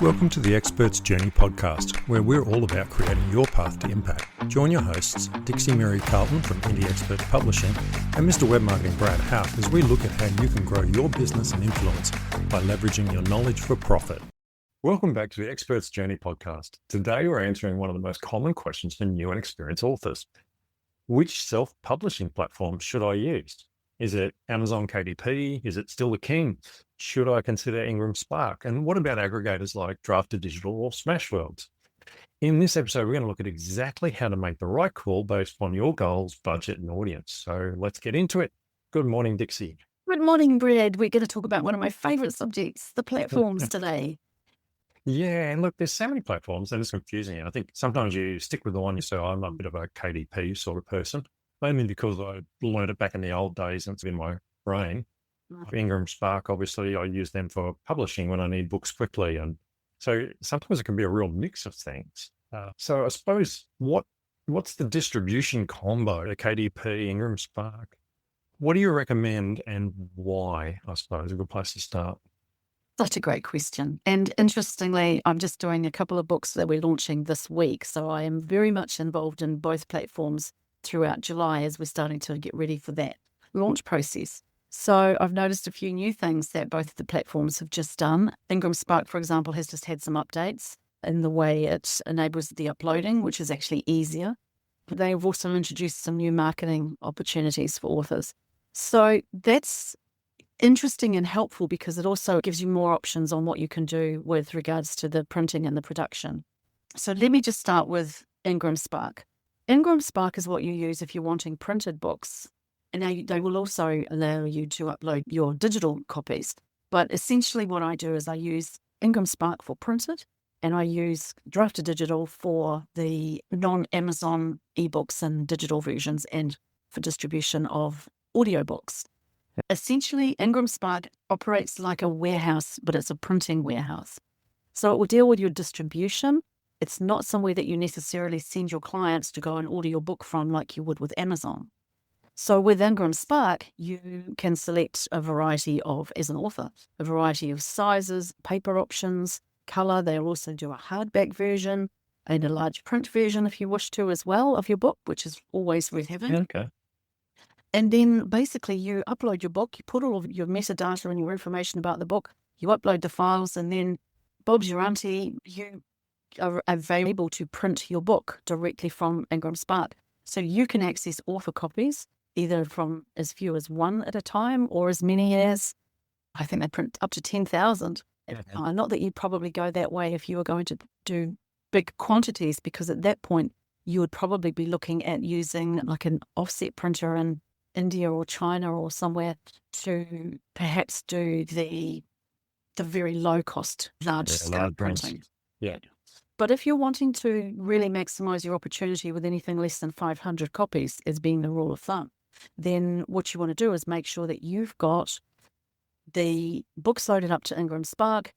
Welcome to the Expert's Journey podcast, where we're all about creating your path to impact. Join your hosts, Dixie Mary Carlton from Indie Expert Publishing and Mr. Web Marketing Brad Houck, as we look at how you can grow your business and influence by leveraging your knowledge for profit. Welcome back to the Expert's Journey podcast. Today we're answering one of the most common questions for new and experienced authors. Which self-publishing platform should I use? Is it Amazon KDP? Is it still the king? Should I consider Ingram Spark? And what about aggregators like Draft2Digital or Smashwords? In this episode, we're going to look at exactly how to make the right call based on your goals, budget, and audience. So let's get into it. Good morning, Dixie. Good morning, Brad. We're going to talk about one of my favorite subjects, the platforms today. Yeah, and look, there's so many platforms and it's confusing. I think sometimes you stick with the one you say, I'm a bit of a KDP sort of person, mainly because I learned it back in the old days and it's in my brain. Ingram Spark, obviously, I use them for publishing when I need books quickly. And so sometimes it can be a real mix of things. So I suppose what's the distribution combo, the KDP, Ingram Spark? What do you recommend and why, I suppose, a good place to start? Such a great question. And interestingly, I'm just doing a couple of books that we're launching this week. So I am very much involved in both platforms throughout July as we're starting to get ready for that launch process. So I've noticed a few new things that both of the platforms have just done. Ingram Spark, for example, has just had some updates in the way it enables the uploading, which is actually easier. They've also introduced some new marketing opportunities for authors. So that's interesting and helpful because it also gives you more options on what you can do with regards to the printing and the production. So let me just start with Ingram Spark. Ingram Spark is what you use if you're wanting printed books. And now they will also allow you to upload your digital copies. But essentially what I do is I use Ingram Spark for printed and I use Draft2Digital for the non-Amazon ebooks and digital versions and for distribution of audiobooks. Essentially, Ingram Spark operates like a warehouse, but it's a printing warehouse. So it will deal with your distribution. It's not somewhere that you necessarily send your clients to go and order your book from like you would with Amazon. So with Ingram Spark, you can select a variety of, as an author, a variety of sizes, paper options, color. They'll also do a hardback version and a large print version if you wish to as well of your book, which is always worth having. Okay. And then basically you upload your book, you put all of your metadata and your information about the book, you upload the files, and then Bob's your auntie, you are able to print your book directly from Ingram Spark. So you can access author copies either from as few as one at a time or as many as, I think they print up to 10,000. Not that you'd probably go that way if you were going to do big quantities, because at that point you would probably be looking at using like an offset printer in India or China or somewhere to perhaps do the very low cost, large scale printing. Yeah. But if you're wanting to really maximize your opportunity with anything less than 500 copies as being the rule of thumb, then what you want to do is make sure that you've got the books loaded up to Ingram Spark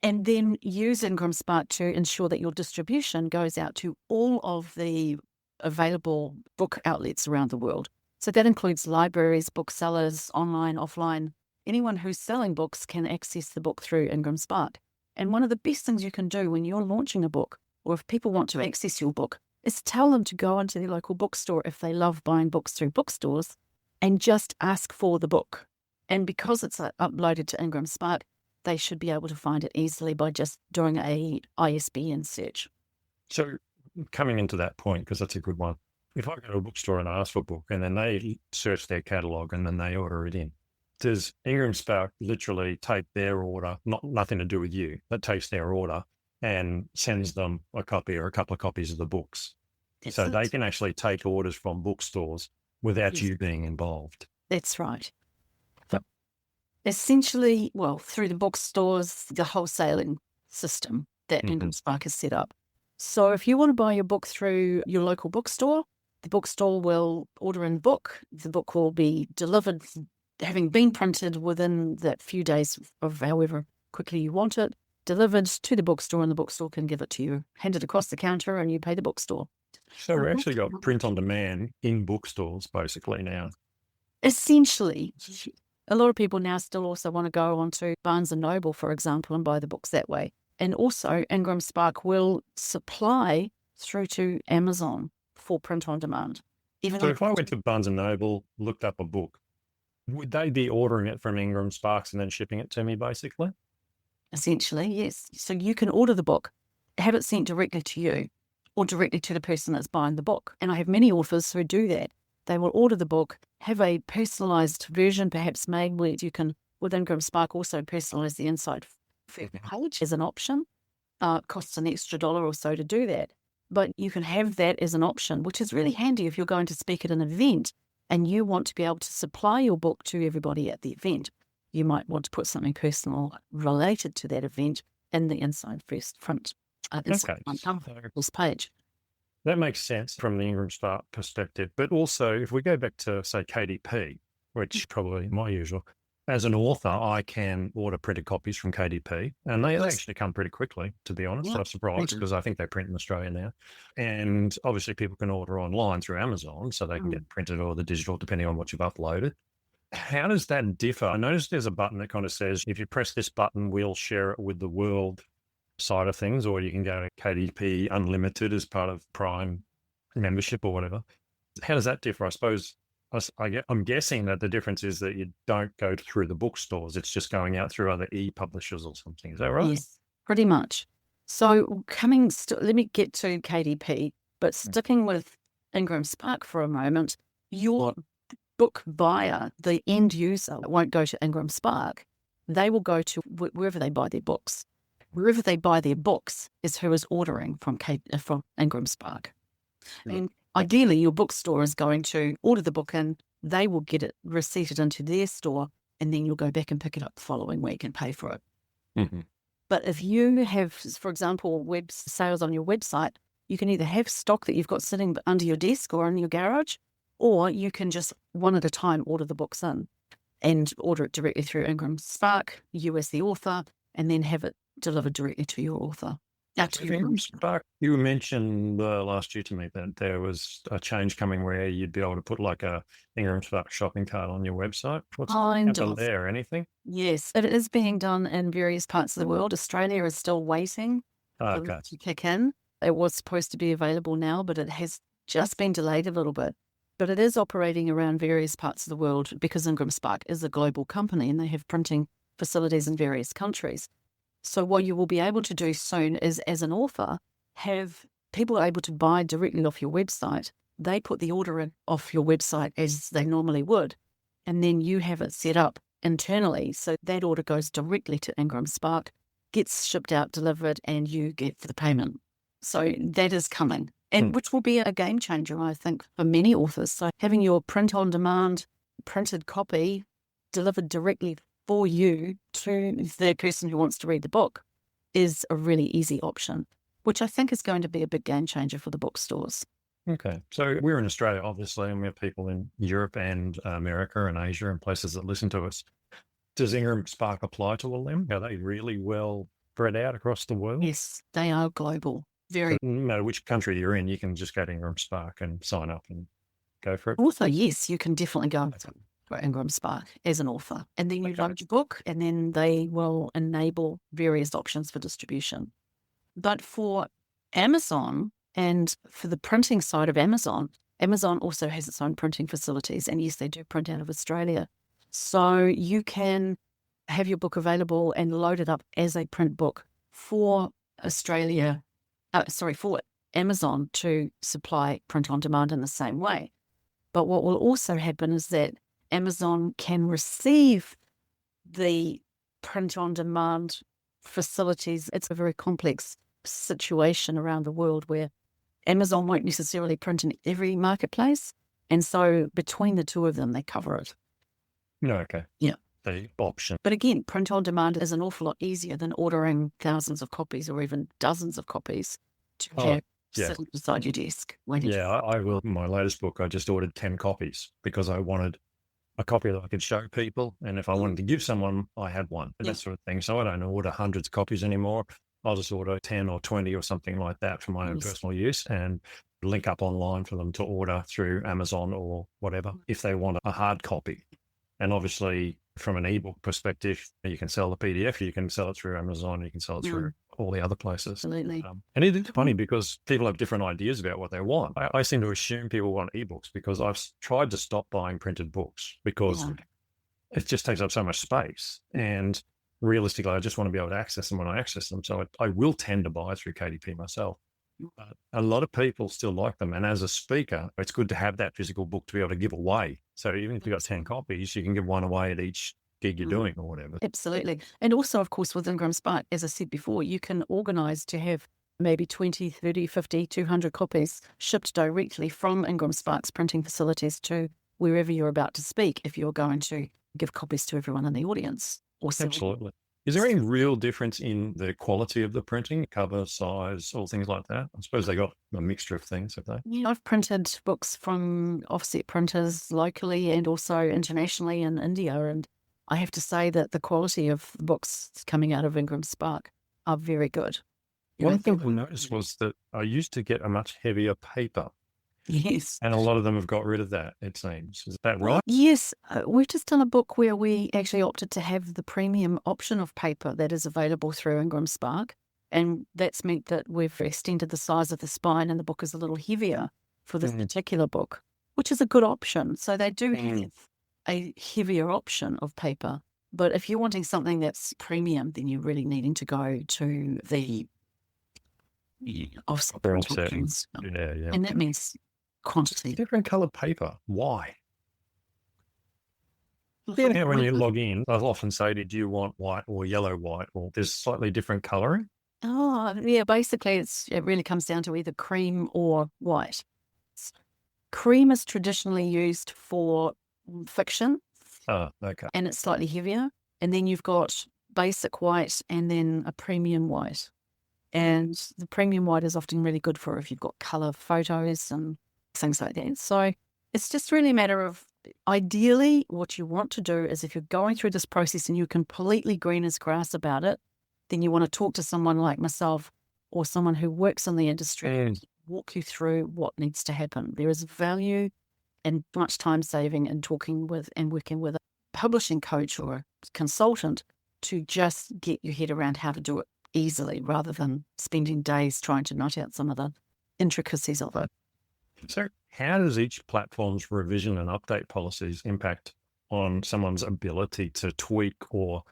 and then use Ingram Spark to ensure that your distribution goes out to all of the available book outlets around the world. So that includes libraries, booksellers, online, offline. Anyone who's selling books can access the book through Ingram Spark. And one of the best things you can do when you're launching a book, or if people want to access your book, is tell them to go into their local bookstore if they love buying books through bookstores and just ask for the book. And because it's uploaded to Ingram Spark, they should be able to find it easily by just doing a ISBN search. So coming into that point, because that's a good one, if I go to a bookstore and I ask for a book and then they search their catalogue and then they order it in, does Ingram Spark literally take their order, nothing to do with you, that takes their order and sends them a copy or a couple of copies of the books? So they can actually take orders from bookstores without you being involved. That's right. But essentially, well, through the bookstores, the wholesaling system that Ingram Spark has set up. So if you want to buy your book through your local bookstore, the bookstore will order in book. The book will be delivered, having been printed within that few days of however quickly you want it, delivered to the bookstore, and the bookstore can give it to you, hand it across the counter, and you pay the bookstore. So we actually got print on demand in bookstores basically now. Essentially, a lot of people now still also want to go onto Barnes & Noble, for example, and buy the books that way. And also Ingram Spark will supply through to Amazon for print on demand. So if I went to Barnes & Noble, looked up a book, would they be ordering it from Ingram Sparks and then shipping it to me, basically? Essentially, yes. So you can order the book, have it sent directly to you or directly to the person that's buying the book. And I have many authors who do that. They will order the book, have a personalized version perhaps made where you can, with Ingram Spark, also personalize the inside page as an option. It costs an extra $1 or so to do that. But you can have that as an option, which is really handy if you're going to speak at an event and you want to be able to supply your book to everybody at the event. You might want to put something personal related to that event in the inside front page. That makes sense from the Ingram Spark perspective. But also, if we go back to, say, KDP, which probably my usual, as an author, I can order printed copies from KDP, and they actually come pretty quickly, to be honest. I'm surprised because I think they print in Australia now. And obviously people can order online through Amazon, so they can get printed or the digital, depending on what you've uploaded. How does that differ? I noticed there's a button that kind of says, if you press this button, we'll share it with the world side of things, or you can go to KDP Unlimited as part of Prime membership or whatever. How does that differ? I suppose I'm guessing that the difference is that you don't go through the bookstores. It's just going out through other e-publishers or something. Is that right? Yes, pretty much. So let me get to KDP, but sticking with Ingram Spark for a moment, your book buyer, the end user, won't go to Ingram Spark. They will go to wherever they buy their books. Wherever they buy their books is who is ordering from Ingram Spark. And ideally, your bookstore is going to order the book and they will get it receipted into their store, and then you'll go back and pick it up the following week and pay for it. Mm-hmm. But if you have, for example, web sales on your website, you can either have stock that you've got sitting under your desk or in your garage, or you can just one at a time order the books in and order it directly through Ingram Spark, you as the author, and then have it delivered directly to your author. Ingram Spark, you mentioned last year to me that there was a change coming where you'd be able to put like a Ingram Spark shopping cart on your website. What's happened there? Anything? Yes, it is being done in various parts of the world. Australia is still waiting for it to kick in. It was supposed to be available now, but it has just been delayed a little bit. But it is operating around various parts of the world because Ingram Spark is a global company and they have printing facilities in various countries. So what you will be able to do soon is, as an author, have people able to buy directly off your website. They put the order in off your website as they normally would, and then you have it set up internally. So that order goes directly to Ingram Spark, gets shipped out, delivered, and you get the payment. So that is coming, and which will be a game changer, I think, for many authors. So having your print-on-demand printed copy delivered directly for you to the person who wants to read the book is a really easy option, which I think is going to be a big game changer for the bookstores. Okay. So we're in Australia, obviously, and we have people in Europe and America and Asia and places that listen to us. Does Ingram Spark apply to all them? Are they really well spread out across the world? Yes, they are global. Very. So no matter which country you're in, you can just go to Ingram Spark and sign up and go for it. Also, yes, you can definitely go to Ingram Spark as an author, and then you load your book, and then they will enable various options for distribution. But for Amazon and for the printing side of Amazon also has its own printing facilities, and yes, they do print out of Australia. So you can have your book available and load it up as a print book for for Amazon to supply print on demand in the same way. But what will also happen is that Amazon can receive the print-on-demand facilities. It's a very complex situation around the world where Amazon won't necessarily print in every marketplace. And so between the two of them, they cover it. No, okay. Yeah. The option. But again, print-on-demand is an awful lot easier than ordering thousands of copies or even dozens of copies to have sitting beside your desk. I will. My latest book, I just ordered 10 copies because I wanted a copy that I could show people. And if I wanted to give someone, I had one, that sort of thing. So I don't order hundreds of copies anymore. I'll just order 10 or 20 or something like that for my own personal use and link up online for them to order through Amazon or whatever if they want a hard copy. And obviously from an ebook perspective, you can sell the PDF, you can sell it through Amazon, you can sell it through all the other places. Absolutely. And it is funny because people have different ideas about what they want. I seem to assume people want ebooks because I've tried to stop buying printed books because it just takes up so much space. And realistically, I just want to be able to access them when I access them. So I will tend to buy through KDP myself. But a lot of people still like them. And as a speaker, it's good to have that physical book to be able to give away. So even if you've got 10 copies, you can give one away at each gig you're doing or whatever. Absolutely. And also, of course, with Ingram Spark, as I said before, you can organise to have maybe 20, 30, 50, 200 copies shipped directly from Ingram Spark's printing facilities to wherever you're about to speak if you're going to give copies to everyone in the audience. Absolutely. Is there any real difference in the quality of the printing, cover size, all things like that? I suppose they got a mixture of things, have they? Yeah, I've printed books from offset printers locally and also internationally in India, and I have to say that the quality of the books coming out of Ingram Spark are very good. One thing I noticed was that I used to get a much heavier paper. Yes. And a lot of them have got rid of that, it seems. Is that right? Yes. We've just done a book where we actually opted to have the premium option of paper that is available through Ingram Spark. And that's meant that we've extended the size of the spine and the book is a little heavier for this particular book, which is a good option. So they do have a heavier option of paper. But if you're wanting something that's premium, then you're really needing to go to the offset options. Yeah. And that means quantity. Different coloured paper. Why? Yeah, when you log in, I'll often say, do you want white or yellow white? Or there's slightly different colouring. Oh, yeah, basically it really comes down to either cream or white. Cream is traditionally used for fiction. Oh, okay. And it's slightly heavier. And then you've got basic white and then a premium white. And the premium white is often really good for if you've got colour photos and things like that. So it's just really a matter of, ideally, what you want to do is if you're going through this process and you're completely green as grass about it, then you want to talk to someone like myself or someone who works in the industry and walk you through what needs to happen. There is value and much time saving in talking with and working with a publishing coach or a consultant to just get your head around how to do it easily rather than spending days trying to knot out some of the intricacies of it. So how does each platform's revision and update policies impact on someone's ability to tweak or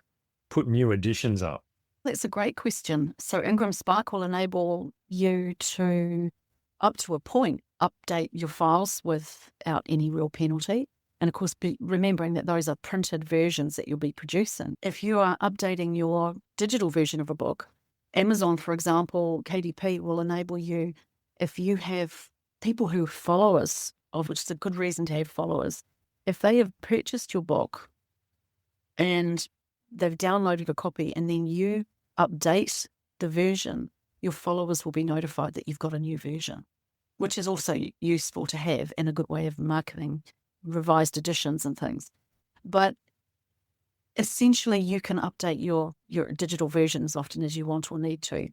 put new additions up? That's a great question. So Ingram Spark will enable you to, up to a point, update your files without any real penalty. And of course, remembering that those are printed versions that you'll be producing. If you are updating your digital version of a book, Amazon, for example, KDP will enable you, if you have people who are followers, of which is a good reason to have followers, if they have purchased your book and they've downloaded a copy and then you update the version, your followers will be notified that you've got a new version, which is also useful to have and a good way of marketing revised editions and things. But essentially you can update your digital version as often as you want or need to.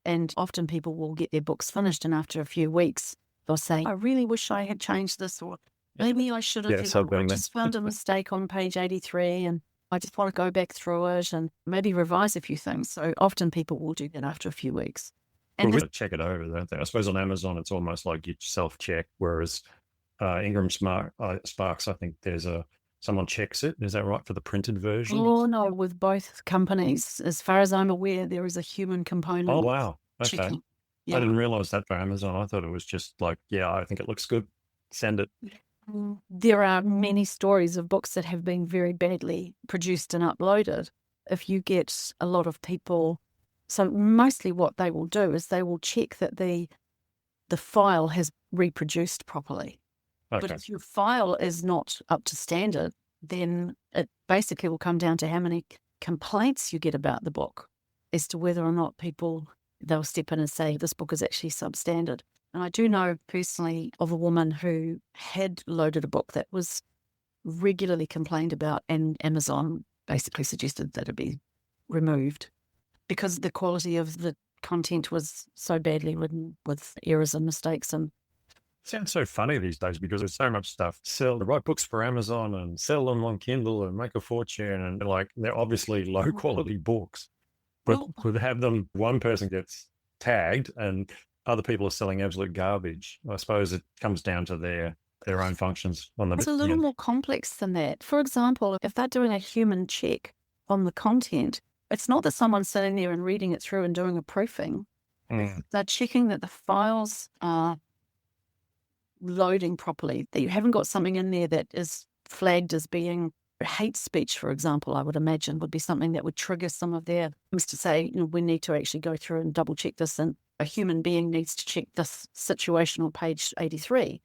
And often people will get their books finished and after a few weeks they'll say, I really wish I had changed this, or maybe I should have. I just found a mistake on page 83 and I just want to go back through it and maybe revise a few things. So often people will do that after a few weeks. And we'll check it over, don't they? I suppose on Amazon, it's almost like you self-check, whereas Ingram Sparks, I think there's someone checks it. Is that right for the printed version? Oh, no, with both companies. As far as I'm aware, there is a human component. Oh, wow. Okay. Checking. Yeah. I didn't realize that for Amazon. I thought it was just like, yeah, I think it looks good. Send it. There are many stories of books that have been very badly produced and uploaded. If you get a lot of people, so mostly what they will do is they will check that the file has reproduced properly. Okay. But if your file is not up to standard, then it basically will come down to how many complaints you get about the book as to whether or not they'll step in and say, this book is actually substandard. And I do know personally of a woman who had loaded a book that was regularly complained about, and Amazon basically suggested that it be removed because the quality of the content was so badly written with errors and mistakes. And it sounds so funny these days because there's so much stuff. Write books for Amazon and sell them on Kindle and make a fortune. And they're obviously low quality books. But Well, would have them, one person gets tagged and other people are selling absolute garbage. I suppose it comes down to their own functions on the it's a little more complex than that. For example, if they're doing a human check on the content, it's not that someone's sitting there and reading it through and doing a proofing. They're checking that the files are loading properly, that you haven't got something in there that is flagged as being hate speech, for example, I would imagine would be something that would trigger some of their things to say, we need to actually go through and double check this, and a human being needs to check this situation on page 83.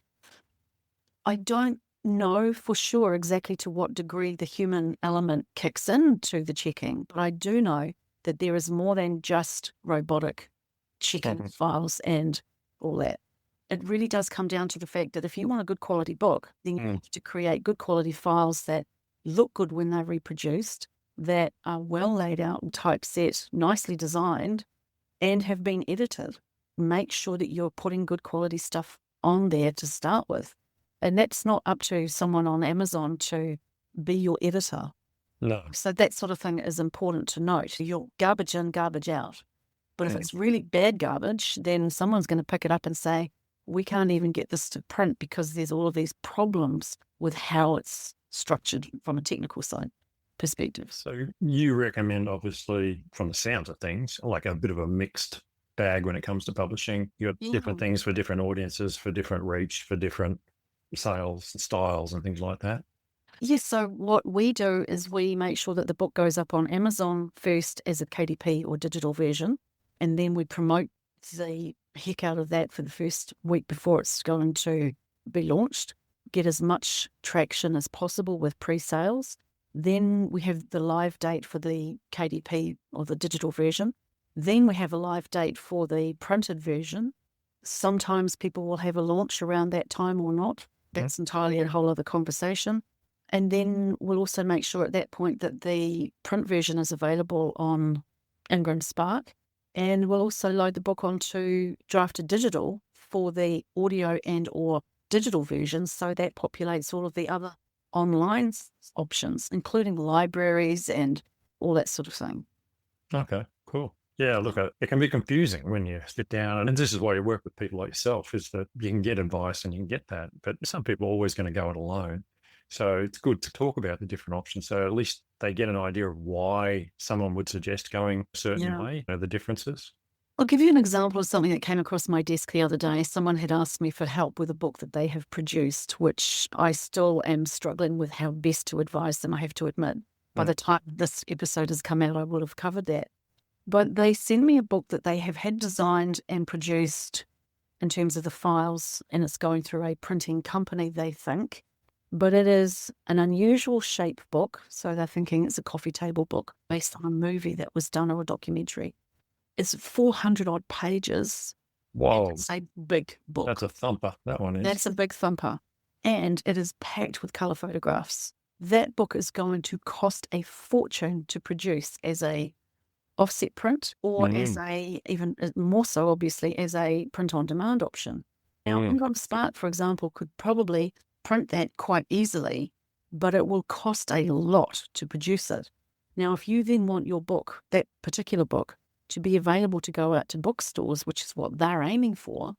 I don't know for sure exactly to what degree the human element kicks into the checking, but I do know that there is more than just robotic checking files and all that. It really does come down to the fact that if you want a good quality book, then you have to create good quality files that look good when they're reproduced, that are well laid out and typeset, nicely designed, and have been edited. Make sure that you're putting good quality stuff on there to start with. And that's not up to someone on Amazon to be your editor. No. So that sort of thing is important to note. You're garbage in, garbage out. But if it's really bad garbage, then someone's going to pick it up and say, we can't even get this to print because there's all of these problems with how it's structured from a technical side perspective. So you recommend, obviously, from the sound of things, like a bit of a mixed bag when it comes to publishing. You got different things for different audiences, for different reach, for different sales styles and things like that. Yes, so what we do is we make sure that the book goes up on Amazon first as a KDP or digital version, and then we promote the heck out of that for the first week before it's going to be launched, get as much traction as possible with pre-sales. Then we have the live date for the KDP or the digital version. Then we have a live date for the printed version. Sometimes people will have a launch around that time or not. That's entirely a whole other conversation. And then we'll also make sure at that point that the print version is available on Ingram Spark. And we'll also load the book onto Drafted Digital for the audio and or digital versions. So that populates all of the other online options, including libraries and all that sort of thing. Okay, cool. Yeah, look, it can be confusing when you sit down, and this is why you work with people like yourself, is that you can get advice and you can get that, but some people are always going to go it alone. So it's good to talk about the different options, so at least they get an idea of why someone would suggest going a certain way, the differences. I'll give you an example of something that came across my desk the other day. Someone had asked me for help with a book that they have produced, which I still am struggling with how best to advise them, I have to admit. By the time this episode has come out, I will have covered that. But they send me a book that they have had designed and produced in terms of the files, and it's going through a printing company, they think. But it is an unusual shape book, so they're thinking it's a coffee table book based on a movie that was done or a documentary. It's 400 odd pages. Whoa. It's a big book. That's a thumper, that one is. That's a big thumper. And it is packed with colour photographs. That book is going to cost a fortune to produce as a offset print or as a, even more so obviously, as a print on demand option. Now, Ingram Spark, for example, could probably print that quite easily, but it will cost a lot to produce it. Now, if you then want your book, that particular book, to be available to go out to bookstores, which is what they're aiming for,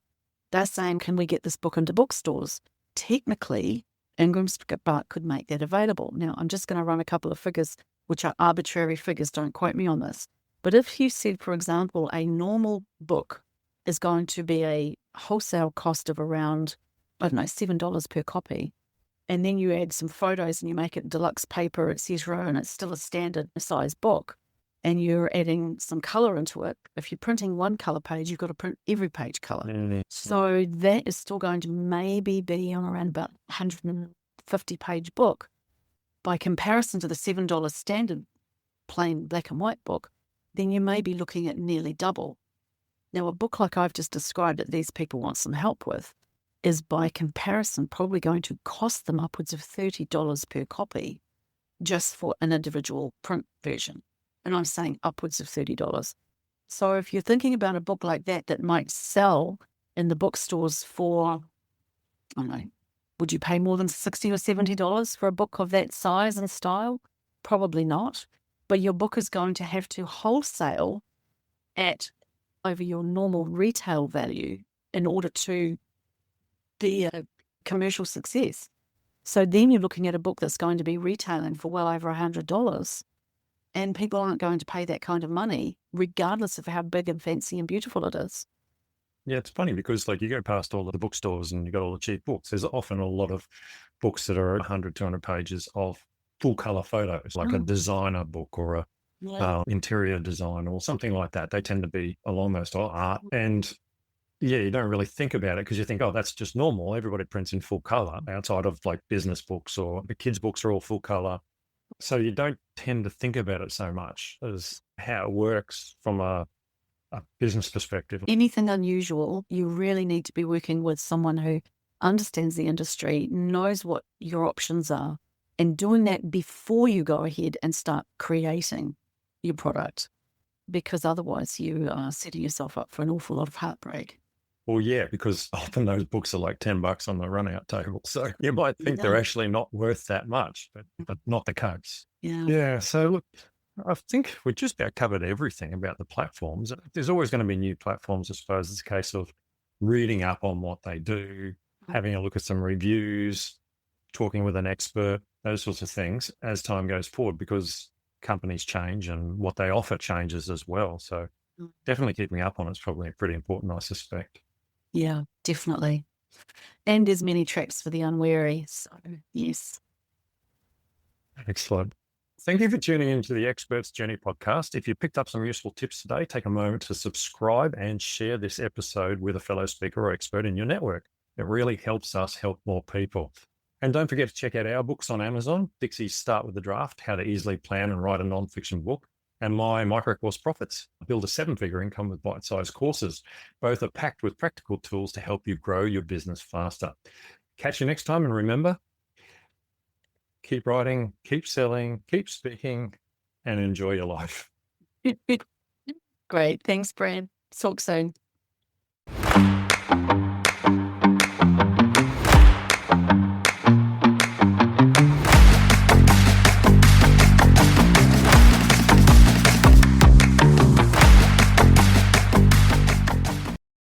they're saying, can we get this book into bookstores? Technically, Ingram Spark could make that available. Now, I'm just going to run a couple of figures, which are arbitrary figures, don't quote me on this. But if you said, for example, a normal book is going to be a wholesale cost of around, I don't know, $7 per copy, and then you add some photos and you make it deluxe paper, etc., and it's still a standard size book, and you're adding some colour into it, if you're printing one colour page, you've got to print every page colour. So that is still going to maybe be on around about 150-page book. By comparison to the $7 standard plain black and white book, then you may be looking at nearly double. Now, a book like I've just described that these people want some help with is by comparison probably going to cost them upwards of $30 per copy just for an individual print version. And I'm saying upwards of $30. So if you're thinking about a book like that that might sell in the bookstores for, I don't know, would you pay more than $60 or $70 for a book of that size and style? Probably not. but your book is going to have to wholesale at over your normal retail value in order to be a commercial success. So then you're looking at a book that's going to be retailing for well over $100, and people aren't going to pay that kind of money, regardless of how big and fancy and beautiful it is. Yeah, it's funny because like you go past all of the bookstores and you got all the cheap books. There's often a lot of books that are 100, 200 pages of full color photos, like a designer book or a interior design or something like that. They tend to be along those style art. And yeah, you don't really think about it because you think, oh, that's just normal. Everybody prints in full color outside of like business books, or the kids' books are all full color. So you don't tend to think about it so much as how it works from a business perspective. Anything unusual, you really need to be working with someone who understands the industry, knows what your options are, and doing that before you go ahead and start creating your product, because otherwise you are setting yourself up for an awful lot of heartbreak. Well, yeah, because often those books are like $10 on the run out table. So you might think they're actually not worth that much, but not the case. Yeah. So look, I think we just about covered everything about the platforms. There's always going to be new platforms, I suppose. It's a case of reading up on what they do, having a look at some reviews, talking with an expert, those sorts of things as time goes forward, because companies change and what they offer changes as well. So definitely keeping up on it's probably pretty important, I suspect. Yeah, definitely. And there's many tricks for the unwary. So, yes. Excellent. Thank you for tuning into the Expert's Journey podcast. If you picked up some useful tips today, take a moment to subscribe and share this episode with a fellow speaker or expert in your network. It really helps us help more people. And don't forget to check out our books on Amazon, Dixie's Start with the Draft, How to Easily Plan and Write a Nonfiction Book, and my Microcourse Profits, Build a 7-Figure Income with Bite-Sized Courses. Both are packed with practical tools to help you grow your business faster. Catch you next time, and remember, keep writing, keep selling, keep speaking, and enjoy your life. Great. Thanks, Brad. Talk soon.